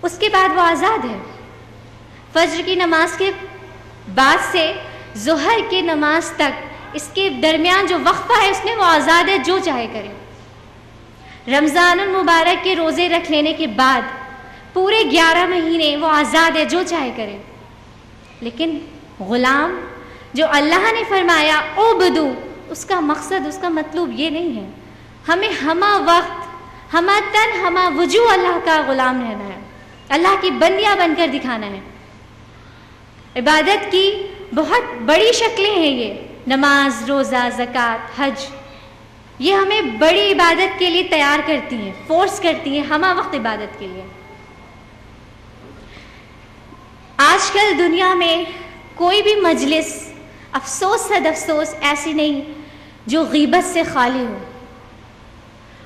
اس کے بعد وہ آزاد ہے. فجر کی نماز کے بعد سے ظہر کی نماز تک اس کے درمیان جو وقفہ ہے اس میں وہ آزاد ہے، جو چاہے کرے. رمضان المبارک کے روزے رکھ لینے کے بعد پورے 11 مہینے وہ آزاد ہے، جو چاہے کرے. لیکن غلام جو اللہ نے فرمایا عبدو، اس کا مقصد، اس کا مطلب یہ نہیں ہے ہمیں ہمہ وقت، ہمہ تن، ہمہ وجوہ اللہ کا غلام رہنا ہے، اللہ کی بندیاں بن کر دکھانا ہے. عبادت کی بہت بڑی شکلیں ہیں یہ، نماز، روزہ، زکوٰۃ، حج. یہ ہمیں بڑی عبادت کے لیے تیار کرتی ہیں، فورس کرتی ہیں ہمہ وقت عبادت کے لیے. آج کل دنیا میں کوئی بھی مجلس، افسوس صد افسوس، ایسی نہیں جو غیبت سے خالی ہو.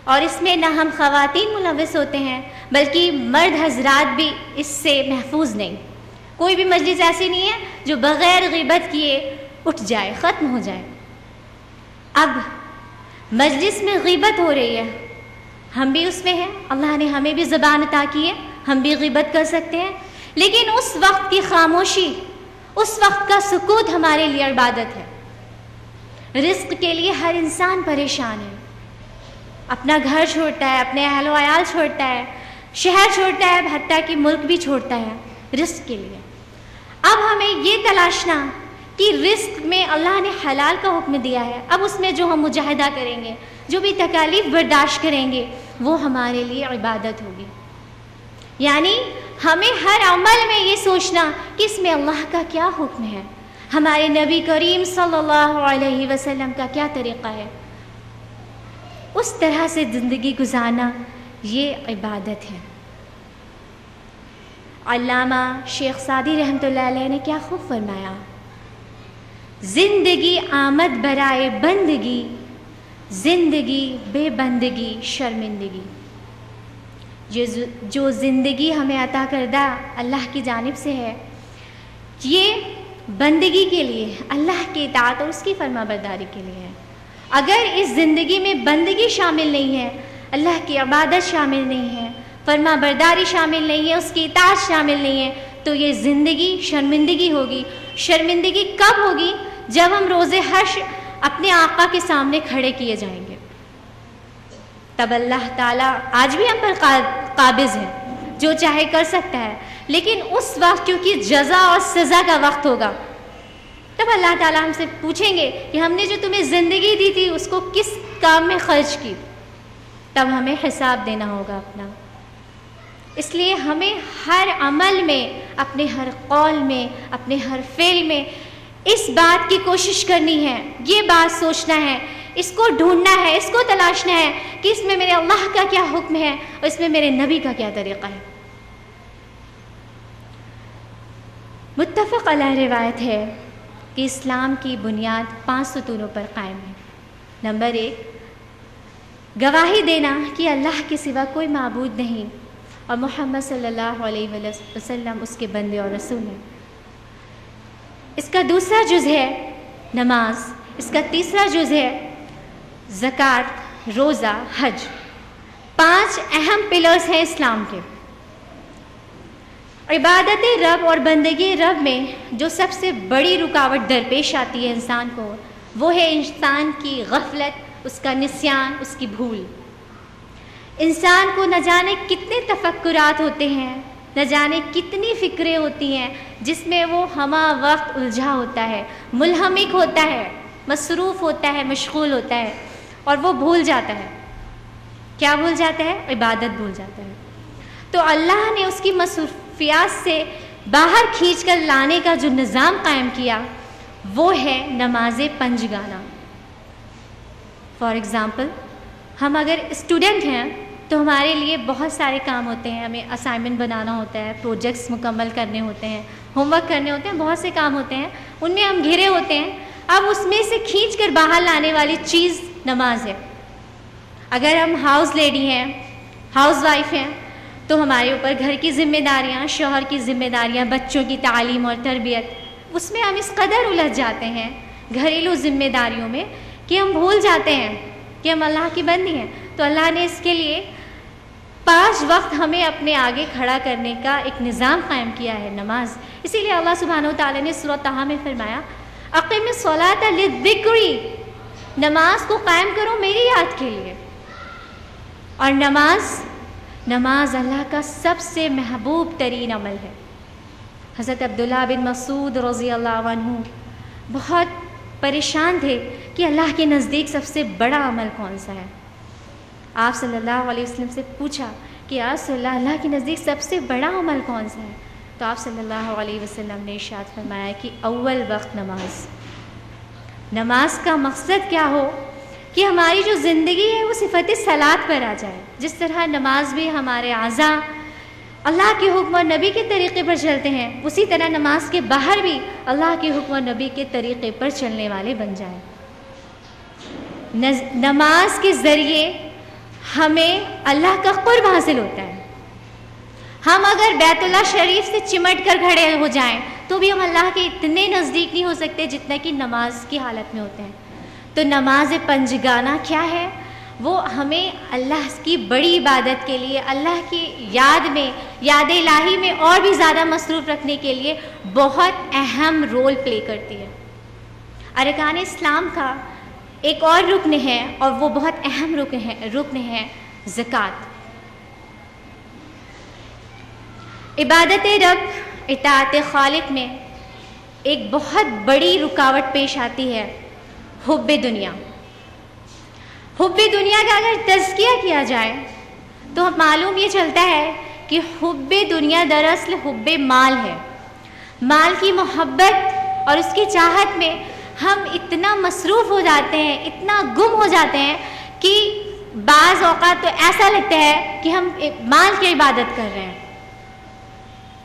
اور اس میں نہ ہم خواتین ملوث ہوتے ہیں بلکہ مرد حضرات بھی اس سے محفوظ نہیں. کوئی بھی مجلس ایسی نہیں ہے جو بغیر غیبت کیے اٹھ جائے، ختم ہو جائے. اب مجلس میں غیبت ہو رہی ہے، ہم بھی اس میں ہیں، اللہ نے ہمیں بھی زبان عطا کی ہے، ہم بھی غیبت کر سکتے ہیں. لیکن اس وقت کی خاموشی، اس وقت کا سکوت ہمارے لیے عبادت ہے. رزق کے لیے ہر انسان پریشان ہے، اپنا گھر چھوڑتا ہے، اپنے اہل و عیال چھوڑتا ہے، شہر چھوڑتا ہے، حتیٰ کہ ملک بھی چھوڑتا ہے رزق کے لیے. اب ہمیں یہ تلاشنا کہ رزق میں اللہ نے حلال کا حکم دیا ہے، اب اس میں جو ہم مجاہدہ کریں گے، جو بھی تکالیف برداشت کریں گے، وہ ہمارے لیے عبادت ہوگی. یعنی ہمیں ہر عمل میں یہ سوچنا کہ اس میں اللہ کا کیا حکم ہے، ہمارے نبی کریم صلی اللہ علیہ وسلم کا کیا طریقہ ہے. اس طرح سے زندگی گزارنا یہ عبادت ہے. علامہ شیخ سعدی رحمۃ اللہ علیہ نے کیا خوب فرمایا، زندگی آمد برائے بندگی، زندگی بے بندگی شرمندگی. جو زندگی ہمیں عطا کردہ اللہ کی جانب سے ہے، یہ بندگی کے لیے، اللہ کی اطاعت اور اس کی فرما برداری کے لیے ہے. اگر اس زندگی میں بندگی شامل نہیں ہے، اللہ کی عبادت شامل نہیں ہے، فرما برداری شامل نہیں ہے، اس کی اطاعت شامل نہیں ہے، تو یہ زندگی شرمندگی ہوگی. شرمندگی کب ہوگی؟ جب ہم روز حشر اپنے آقا کے سامنے کھڑے کیے جائیں گے. تب اللہ تعالیٰ آج بھی ہم پر قابض ہے، جو چاہے کر سکتا ہے، لیکن اس وقت کیونکہ جزا اور سزا کا وقت ہوگا، تب اللہ تعالیٰ ہم سے پوچھیں گے کہ ہم نے جو تمہیں زندگی دی تھی اس کو کس کام میں خرچ کی. تب ہمیں حساب دینا ہوگا اپنا. اس لیے ہمیں ہر عمل میں، اپنے ہر قول میں، اپنے ہر فعل میں اس بات کی کوشش کرنی ہے، یہ بات سوچنا ہے، اس کو ڈھونڈنا ہے، اس کو تلاشنا ہے کہ اس میں میرے اللہ کا کیا حکم ہے اور اس میں میرے نبی کا کیا طریقہ ہے. متفق علیہ روایت ہے کہ اسلام کی بنیاد 5 ستونوں پر قائم ہے. نمبر 1، گواہی دینا کہ اللہ کے سوا کوئی معبود نہیں اور محمد صلی اللہ علیہ وسلم اس کے بندے اور رسول ہیں. اس کا دوسرا جز ہے نماز. اس کا تیسرا جز ہے زکوٰۃ، روزہ، حج. 5 اہم پلرز ہیں اسلام کے. عبادت رب اور بندگی رب میں جو سب سے بڑی رکاوٹ درپیش آتی ہے انسان کو، وہ ہے انسان کی غفلت، اس کا نسیان، اس کی بھول. انسان کو نہ جانے کتنے تفکرات ہوتے ہیں، نہ جانے کتنی فکریں ہوتی ہیں جس میں وہ ہمہ وقت الجھا ہوتا ہے، منہمک ہوتا ہے، مصروف ہوتا ہے، مشغول ہوتا ہے، اور وہ بھول جاتا ہے. کیا بھول جاتا ہے؟ عبادت بھول جاتا ہے. تو اللہ نے اس کی مصروفیات سے باہر کھینچ کر لانے کا جو نظام قائم کیا وہ ہے نماز پنجگانہ. فار ایگزامپل، ہم اگر اسٹوڈنٹ ہیں تو ہمارے لیے بہت سارے کام ہوتے ہیں، ہمیں اسائنمنٹ بنانا ہوتا ہے، پروجیکٹس مکمل کرنے ہوتے ہیں، ہوم ورک کرنے ہوتے ہیں، بہت سے کام ہوتے ہیں، ان میں ہم گھرے ہوتے ہیں. اب اس میں سے کھینچ کر باہر لانے والی چیز نماز ہے. اگر ہم ہاؤس لیڈی ہیں، ہاؤس وائف ہیں، تو ہمارے اوپر گھر کی ذمہ داریاں، شوہر کی ذمہ داریاں، بچوں کی تعلیم اور تربیت، اس میں ہم اس قدر الجھ جاتے ہیں گھریلو ذمہ داریوں میں کہ ہم بھول جاتے ہیں کہ ہم اللہ کی بندی ہیں. تو اللہ نے اس کے لیے 5 وقت ہمیں اپنے آگے کھڑا کرنے کا ایک نظام قائم کیا ہے نماز. اسی لیے اللہ سبحانہ و تعالیٰ نے سورۃ طٰہٰ میں فرمایا اقم الصلاۃ للذکر، نماز کو قائم کرو میری یاد کے لیے. اور نماز اللہ کا سب سے محبوب ترین عمل ہے. حضرت عبداللہ بن مسعود رضی اللہ عنہ بہت پریشان تھے کہ اللہ کے نزدیک سب سے بڑا عمل کون سا ہے. آپ صلی اللہ علیہ وسلم سے پوچھا کہ یا رسول اللہ کے نزدیک سب سے بڑا عمل کون سا ہے؟ تو آپ صلی اللہ علیہ وسلم نے ارشاد فرمایا کہ اول وقت نماز کا مقصد کیا ہو کہ ہماری جو زندگی ہے وہ صفت صلاۃ پر آ جائے. جس طرح نماز بھی ہمارے اعضاء اللہ کے حکم اور نبی کے طریقے پر چلتے ہیں، اسی طرح نماز کے باہر بھی اللہ کے حکم اور نبی کے طریقے پر چلنے والے بن جائیں. نماز کے ذریعے ہمیں اللہ کا قرب حاصل ہوتا ہے. ہم اگر بیت اللہ شریف سے چمٹ کر کھڑے ہو جائیں تو بھی ہم اللہ کے اتنے نزدیک نہیں ہو سکتے جتنا کہ نماز کی حالت میں ہوتے ہیں. تو نماز پنجگانہ کیا ہے؟ وہ ہمیں اللہ کی بڑی عبادت کے لیے، اللہ کی یاد الہی میں اور بھی زیادہ مصروف رکھنے کے لیے بہت اہم رول پلے کرتی ہے. ارکان اسلام کا ایک اور رکن ہے اور وہ بہت اہم رکن ہے زکوٰۃ. عبادت رب، اطاعت خالق میں ایک بہت بڑی رکاوٹ پیش آتی ہے، حب دنیا. حب دنیا کا اگر تزکیہ کیا جائے تو معلوم یہ چلتا ہے کہ حب دنیا دراصل حب مال ہے. مال کی محبت اور اس کی چاہت میں ہم اتنا مصروف ہو جاتے ہیں، اتنا گم ہو جاتے ہیں کہ بعض اوقات تو ایسا لگتا ہے کہ ہم مال کی عبادت کر رہے ہیں.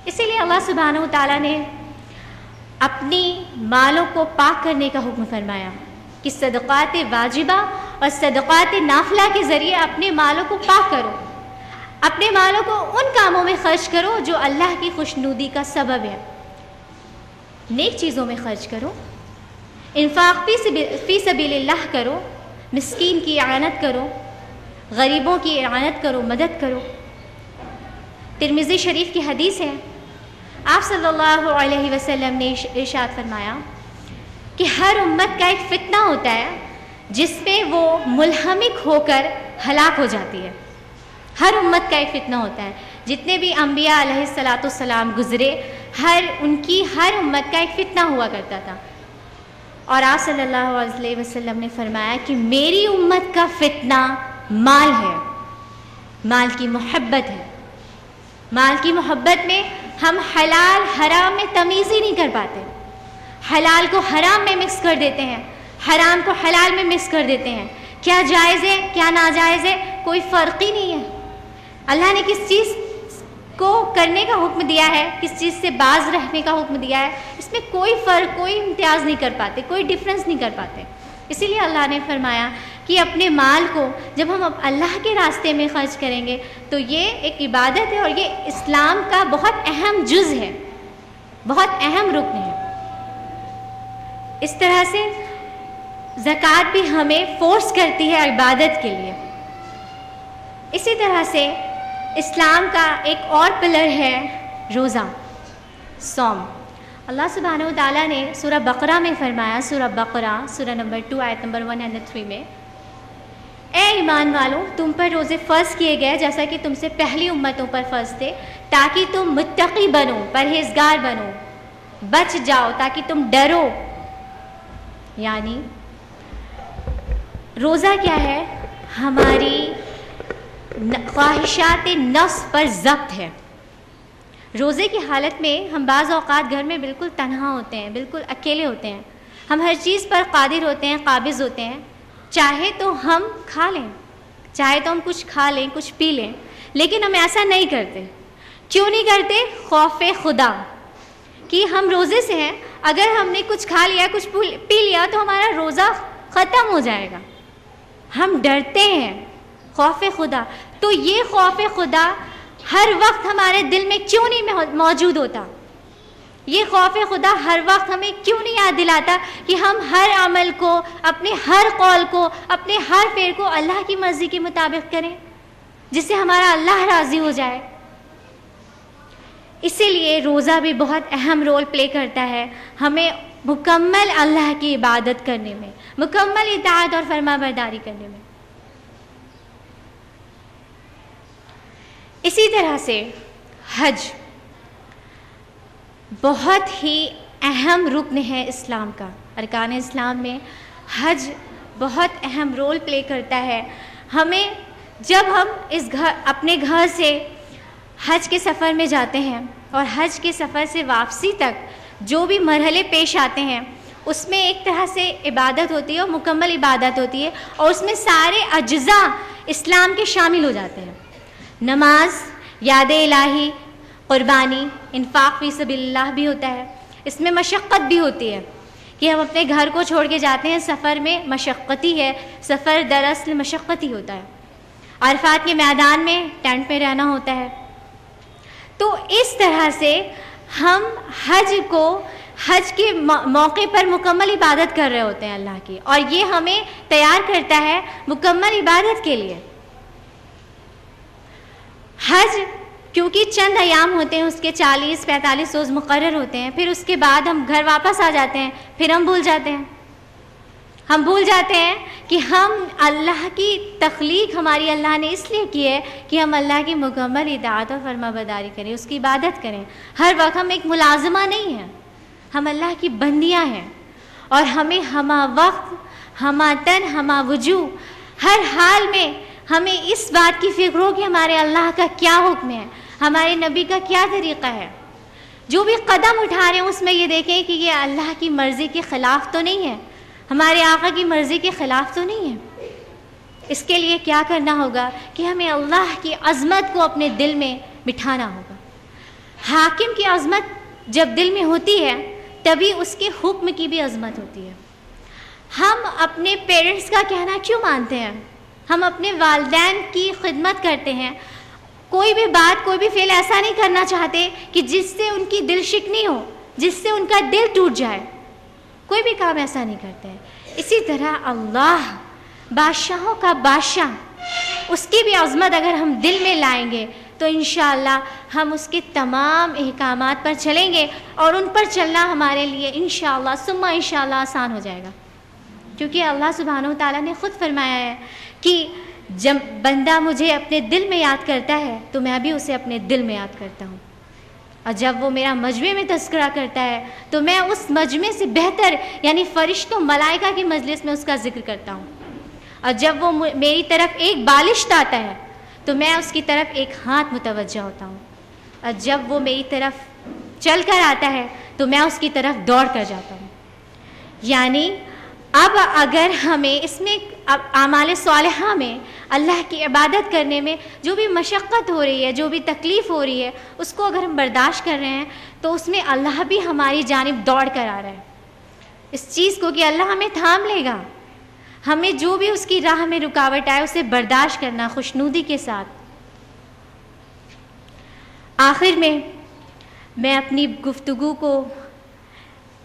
اسی لیے اللہ سبحانہ و تعالیٰ نے اپنی مالوں کو پاک کرنے کا حکم فرمایا کہ صدقات واجبہ اور صدقات نافلہ کے ذریعے اپنے مالوں کو پاک کرو. اپنے مالوں کو ان کاموں میں خرچ کرو جو اللہ کی خوشنودی کا سبب ہے. نیک چیزوں میں خرچ کرو، انفاق فی سبیل اللہ کرو، مسکین کی اعانت کرو، غریبوں کی اعانت کرو، مدد کرو. ترمذی شریف کی حدیث ہے، آپ صلی اللہ علیہ وسلم نے ارشاد فرمایا کہ ہر امت کا ایک فتنہ ہوتا ہے جس میں وہ ملحمک ہو کر ہلاک ہو جاتی ہے. ہر امت کا ایک فتنہ ہوتا ہے. جتنے بھی انبیاء علیہ الصلاۃ والسلام گزرے، ہر امت کا ایک فتنہ ہوا کرتا تھا. اور آپ صلی اللہ علیہ وسلم نے فرمایا کہ میری امت کا فتنہ مال ہے، مال کی محبت ہے. مال کی محبت میں ہم حلال حرام میں تمیز ہی نہیں کر پاتے. حلال کو حرام میں مکس کر دیتے ہیں، حرام کو حلال میں مکس کر دیتے ہیں. کیا جائز ہے کیا ناجائز ہے کوئی فرق ہی نہیں ہے. اللہ نے کس چیز کو کرنے کا حکم دیا ہے، کس چیز سے باز رہنے کا حکم دیا ہے، اس میں کوئی فرق، کوئی امتیاز نہیں کر پاتے، کوئی ڈفرینس نہیں کر پاتے. اسی لیے اللہ نے فرمایا کہ اپنے مال کو جب ہم اللہ کے راستے میں خرچ کریں گے تو یہ ایک عبادت ہے اور یہ اسلام کا بہت اہم جز ہے، بہت اہم رکن ہے. اس طرح سے زکوٰۃ بھی ہمیں فورس کرتی ہے عبادت کے لیے. اسی طرح سے اسلام کا ایک اور پلر ہے روزہ، صوم. اللہ سبحانہ و تعالیٰ نے سورہ بقرہ میں فرمایا، سورہ بقرہ سورہ نمبر 2 آیت نمبر 103 میں، اے ایمان والوں تم پر روزے فرض کیے گئے جیسا کہ تم سے پہلی امتوں پر فرض تھے، تاکہ تم متقی بنو، پرہیزگار بنو، بچ جاؤ، تاکہ تم ڈرو. یعنی روزہ کیا ہے؟ ہماری خواہشات نفس پر ضبط ہے. روزے کی حالت میں ہم بعض اوقات گھر میں بالکل تنہا ہوتے ہیں، بالکل اکیلے ہوتے ہیں. ہم ہر چیز پر قادر ہوتے ہیں، قابض ہوتے ہیں. چاہے تو ہم کھا لیں، چاہے تو ہم کچھ کھا لیں، کچھ پی لیں، لیکن ہم ایسا نہیں کرتے. کیوں نہیں کرتے؟ خوف خدا کہ ہم روزے سے ہیں، اگر ہم نے کچھ کھا لیا، کچھ پی لیا تو ہمارا روزہ ختم ہو جائے گا. ہم ڈرتے ہیں، خوف خدا. تو یہ خوف خدا ہر وقت ہمارے دل میں کیوں نہیں موجود ہوتا؟ یہ خوف خدا ہر وقت ہمیں کیوں نہیں یاد دلاتا کہ ہم ہر عمل کو، اپنے ہر قول کو، اپنے ہر فعل کو اللہ کی مرضی کے مطابق کریں؟ جس سے ہمارا اللہ راضی ہو جائے. اسی لیے روزہ بھی بہت اہم رول پلے کرتا ہے ہمیں مکمل اللہ کی عبادت کرنے میں، مکمل اطاعت اور فرما برداری کرنے میں. اسی طرح سے حج بہت ہی اہم رکن ہے اسلام کا. ارکان اسلام میں حج بہت اہم رول پلے کرتا ہے. ہمیں جب ہم اپنے گھر سے حج کے سفر میں جاتے ہیں اور حج کے سفر سے واپسی تک جو بھی مرحلے پیش آتے ہیں اس میں ایک طرح سے عبادت ہوتی ہے اور مکمل عبادت ہوتی ہے، اور اس میں سارے اجزاء اسلام کے شامل ہو جاتے ہیں. نماز، یاد الہی، قربانی، انفاق فی سبیل اللہ بھی ہوتا ہے. اس میں مشقت بھی ہوتی ہے کہ ہم اپنے گھر کو چھوڑ کے جاتے ہیں، سفر میں مشقتی ہے، سفر دراصل مشقتی ہوتا ہے. عرفات کے میدان میں ٹینٹ میں رہنا ہوتا ہے. تو اس طرح سے ہم حج کے موقع پر مکمل عبادت کر رہے ہوتے ہیں اللہ کی، اور یہ ہمیں تیار کرتا ہے مکمل عبادت کے لیے. حج کیونکہ چند ایام ہوتے ہیں، اس کے 40-45 روز مقرر ہوتے ہیں، پھر اس کے بعد ہم گھر واپس آ جاتے ہیں، پھر ہم بھول جاتے ہیں کہ ہم اللہ کی تخلیق ہماری اللہ نے اس لیے کی ہے کہ ہم اللہ کی مکمل اطاعت اور فرما برداری کریں، اس کی عبادت کریں. ہر وقت ہم ایک ملازمہ نہیں ہیں، ہم اللہ کی بندیاں ہیں، اور ہمیں ہمہ وقت، ہمہ تن، ہمہ وجوہ، ہر حال میں ہمیں اس بات کی فکر ہو کہ ہمارے اللہ کا کیا حکم ہے، ہمارے نبی کا کیا طریقہ ہے. جو بھی قدم اٹھا رہے ہیں اس میں یہ دیکھیں کہ یہ اللہ کی مرضی کے خلاف تو نہیں ہے، ہمارے آقا کی مرضی کے خلاف تو نہیں ہے. اس کے لیے کیا کرنا ہوگا کہ ہمیں اللہ کی عظمت کو اپنے دل میں بٹھانا ہوگا. حاکم کی عظمت جب دل میں ہوتی ہے تبھی اس کے حکم کی بھی عظمت ہوتی ہے. ہم اپنے پیرنٹس کا کہنا کیوں مانتے ہیں؟ ہم اپنے والدین کی خدمت کرتے ہیں. کوئی بھی بات، کوئی بھی فعل ایسا نہیں کرنا چاہتے کہ جس سے ان کی دل شکنی ہو، جس سے ان کا دل ٹوٹ جائے. کوئی بھی کام ایسا نہیں کرتے ہیں. اسی طرح اللہ بادشاہوں کا بادشاہ، اس کی بھی عظمت اگر ہم دل میں لائیں گے تو انشاءاللہ ہم اس کے تمام احکامات پر چلیں گے، اور ان پر چلنا ہمارے لیے انشاءاللہ ثم انشاءاللہ آسان ہو جائے گا. کیونکہ اللہ سبحانہ و تعالیٰ نے خود فرمایا ہے کہ جب بندہ مجھے اپنے دل میں یاد کرتا ہے تو میں بھی اسے اپنے دل میں یاد کرتا ہوں، اور جب وہ میرا مجمع میں تذکرہ کرتا ہے تو میں اس مجمع سے بہتر یعنی فرشتوں ملائکہ کی مجلس میں اس کا ذکر کرتا ہوں. اور جب وہ میری طرف ایک بالشت آتا ہے تو میں اس کی طرف ایک ہاتھ متوجہ ہوتا ہوں، اور جب وہ میری طرف چل کر آتا ہے تو میں اس کی طرف دوڑ کر جاتا ہوں. یعنی اب اگر ہمیں اس میں اعمال صالحہ میں اللہ کی عبادت کرنے میں جو بھی مشقت ہو رہی ہے، جو بھی تکلیف ہو رہی ہے، اس کو اگر ہم برداشت کر رہے ہیں تو اس میں اللہ بھی ہماری جانب دوڑ کر آ رہا ہے اس چیز کو کہ اللہ ہمیں تھام لے گا. ہمیں جو بھی اس کی راہ میں رکاوٹ آئے اسے برداشت کرنا خوشنودی کے ساتھ. آخر میں میں اپنی گفتگو کو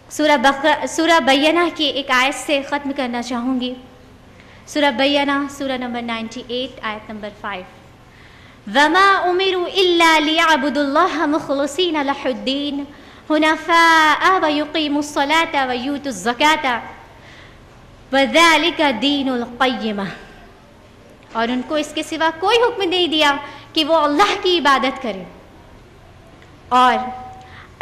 سورہ بینہ کی ایک آیت سے ختم کرنا چاہوں گی. سورہ بینہ، سورہ نمبر 98، آیت نمبر 5. وَمَا أُمِرُوا إِلَّا لِيَعْبُدُوا اللَّهَ مُخْلِصِينَ لَهُ الدِّينَ حُنَفَاءَ وَيُقِيمُوا الصَّلَاةَ وَيُؤْتُوا الزَّكَاةَ وَذَلِكَ دِينُ الْقَيِّمَةِ. اور ان کو اس کے سوا کوئی حکم نہیں دیا کہ وہ اللہ کی عبادت کریں اور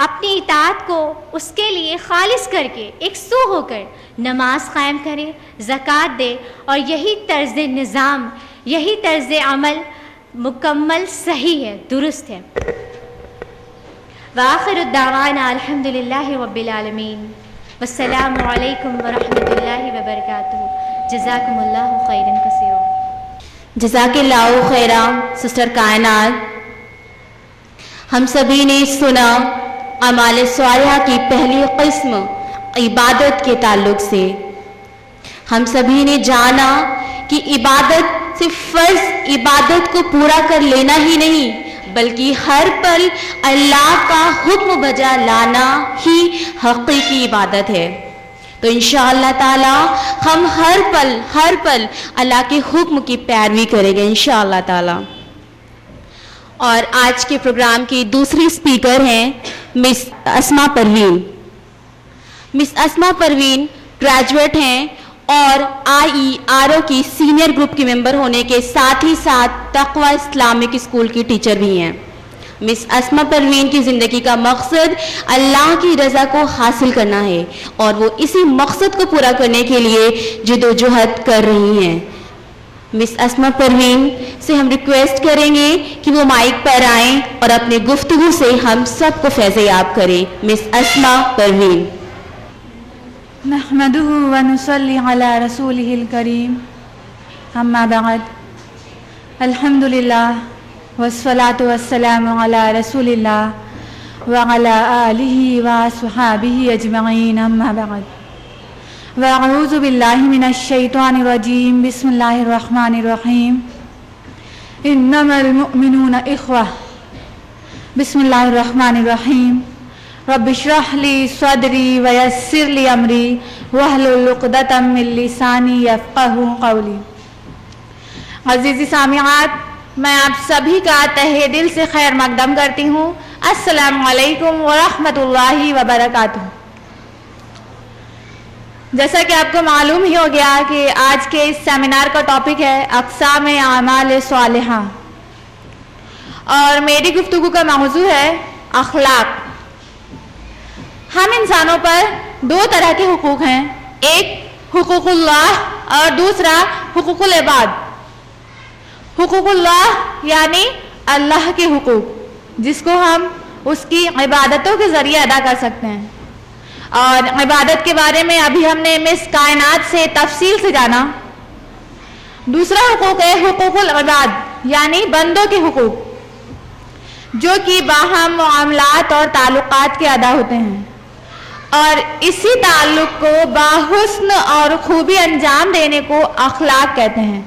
اپنی اطاعت کو اس کے لیے خالص کر کے ایک سو ہو کر نماز قائم کرے، زکوٰۃ دے، اور یہی طرز نظام، یہی طرز عمل مکمل صحیح ہے، درست ہے. وآخر الدعوانا الحمد للہ رب العالمین، والسلام علیکم ورحمۃ اللہ وبرکاتہ. جزاکم اللہ خیرا کثیرا. جزاک اللہ خیرا سسٹر کائنات. ہم سبھی نے سنا اعمال صالحہ کی پہلی قسم عبادت کے تعلق سے. ہم سبھی نے جانا کہ عبادت صرف فرض عبادت کو پورا کر لینا ہی نہیں بلکہ ہر پل اللہ کا حکم بجا لانا ہی حقیقی عبادت ہے. تو انشاءاللہ تعالی ہم ہر پل اللہ کے حکم کی پیروی کریں گے انشاءاللہ تعالی. اور آج کے پروگرام کی دوسری اسپیکر ہیں مس اسما پروین. مس اسما پروین گریجویٹ ہیں اور IERO کی سینئر گروپ کی ممبر ہونے کے ساتھ ہی ساتھ تقوی اسلامک اسکول کی ٹیچر بھی ہیں. مس اسما پروین کی زندگی کا مقصد اللہ کی رضا کو حاصل کرنا ہے اور وہ اسی مقصد کو پورا کرنے کے لیے جدوجہد کر رہی ہیں. مس اسما پروین سے ہم ریکویسٹ کریں گے کہ وہ مائک پر آئیں اور اپنے گفتگو سے ہم سب کو فیض یاب کریں. مس اسما پروین. نحمده ونصلي على رسوله الكريم اما بعد. الحمد لله والصلاة والسلام على رسول الله وعلى آله وصحابه أجمعين اما بعد. وأعوذ بالله من الشيطان الرجيم. بسم الله الرحمن الرحيم. إنما المؤمنون إخوة. بسم الله الرحمن الرحيم. رب اشرح لي صدري ويسر لي أمري واحلل عقدة من لساني يفقهوا قولي. عزیزی سامعات، میں آپ سبھی کا تہہ دل سے خیر مقدم کرتی ہوں. السلام علیکم ورحمۃ اللہ وبرکاتہ. جیسا کہ آپ کو معلوم ہی ہو گیا کہ آج کے اس سیمینار کا ٹاپک ہے اقسام اعمال صالحہ اور میری گفتگو کا موضوع ہے اخلاق. ہم انسانوں پر دو طرح کے حقوق ہیں، ایک حقوق اللہ اور دوسرا حقوق العباد. حقوق اللہ یعنی اللہ کے حقوق جس کو ہم اس کی عبادتوں کے ذریعے ادا کر سکتے ہیں، اور عبادت کے بارے میں ابھی ہم نے مس کائنات سے تفصیل سے جانا. دوسرا حقوق ہے حقوق العباد یعنی بندوں کے حقوق جو کہ باہم معاملات اور تعلقات کے ادا ہوتے ہیں، اور اسی تعلق کو باحسن اور خوبی انجام دینے کو اخلاق کہتے ہیں.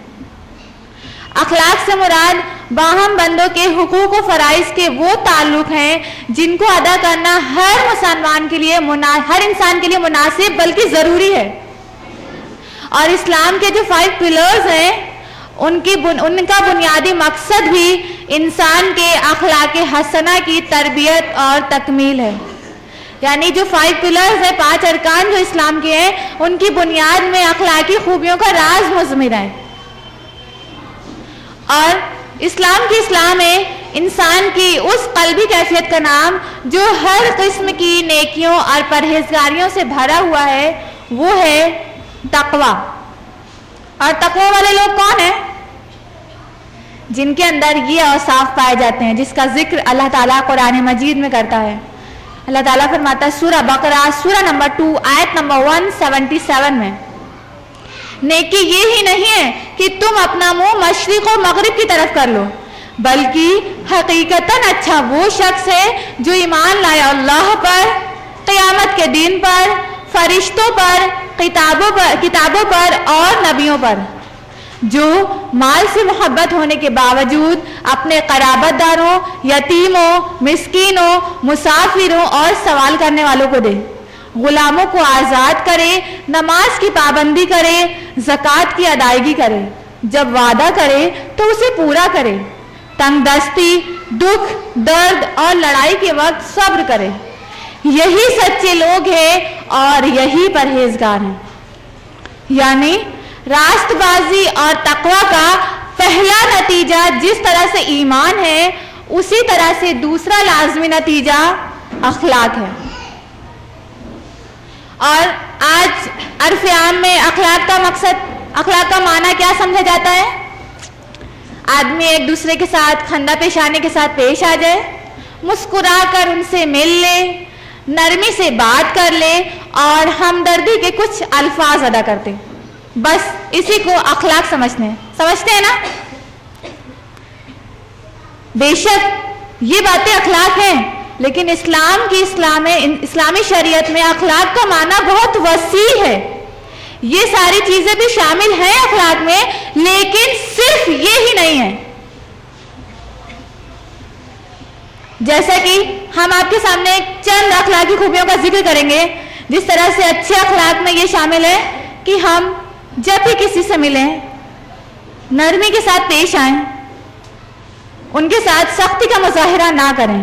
اخلاق سے مراد باہم بندوں کے حقوق و فرائض کے وہ تعلق ہیں جن کو ادا کرنا ہر مسلمان کے لیے ہر انسان کے لیے مناسب بلکہ ضروری ہے. اور اسلام کے جو 5 پلرز ہیں ان کا بنیادی مقصد بھی انسان کے اخلاق حسنہ کی تربیت اور تکمیل ہے. یعنی جو 5 پلرز ہیں، 5 ارکان جو اسلام کے ہیں، ان کی بنیاد میں اخلاقی خوبیوں کا راز مضمر ہے. اور اسلام کی اصلاح میں انسان کی اس قلبی کیفیت کا نام جو ہر قسم کی نیکیوں اور پرہیزگاریوں سے بھرا ہوا ہے وہ ہے تقوی. اور تقوی والے لوگ کون ہیں؟ جن کے اندر یہ اوصاف پائے جاتے ہیں جس کا ذکر اللہ تعالیٰ قرآن مجید میں کرتا ہے. اللہ تعالیٰ فرماتا ہے سورہ بقرہ سورہ نمبر 2 آیت نمبر 177 میں، نیکی یہ ہی نہیں ہے کہ تم اپنا منہ مشرق و مغرب کی طرف کر لو، بلکہ حقیقتاً اچھا وہ شخص ہے جو ایمان لایا اللہ پر، قیامت کے دن پر، فرشتوں پر، کتابوں پر اور نبیوں پر، جو مال سے محبت ہونے کے باوجود اپنے قرابت داروں، یتیموں، مسکینوں، مسافروں اور سوال کرنے والوں کو دے، غلاموں کو آزاد کرے، نماز کی پابندی کرے، زکوٰۃ کی ادائیگی کرے، جب وعدہ کرے تو اسے پورا کرے، تنگ دستی، دکھ، درد اور لڑائی کے وقت صبر کرے. یہی سچے لوگ ہیں اور یہی پرہیزگار ہیں. یعنی راست بازی اور تقوی کا پہلا نتیجہ جس طرح سے ایمان ہے، اسی طرح سے دوسرا لازمی نتیجہ اخلاق ہے. اور آج عرف عام میں اخلاق کا معنی کیا سمجھا جاتا ہے؟ آدمی ایک دوسرے کے ساتھ خندہ پیشانی کے ساتھ پیش آ جائے، مسکرا کر ان سے مل لے، نرمی سے بات کر لے اور ہمدردی کے کچھ الفاظ ادا کرتے، بس اسی کو اخلاق سمجھتے ہیں نا. بے شک یہ باتیں اخلاق ہیں، لیکن اسلامی شریعت میں اخلاق کا معنی بہت وسیع ہے. یہ ساری چیزیں بھی شامل ہیں اخلاق میں، لیکن صرف یہ ہی نہیں ہے. جیسا کہ ہم آپ کے سامنے چند اخلاقی خوبیوں کا ذکر کریں گے. جس طرح سے اچھے اخلاق میں یہ شامل ہے کہ ہم جب بھی کسی سے ملیں نرمی کے ساتھ پیش آئیں، ان کے ساتھ سختی کا مظاہرہ نہ کریں.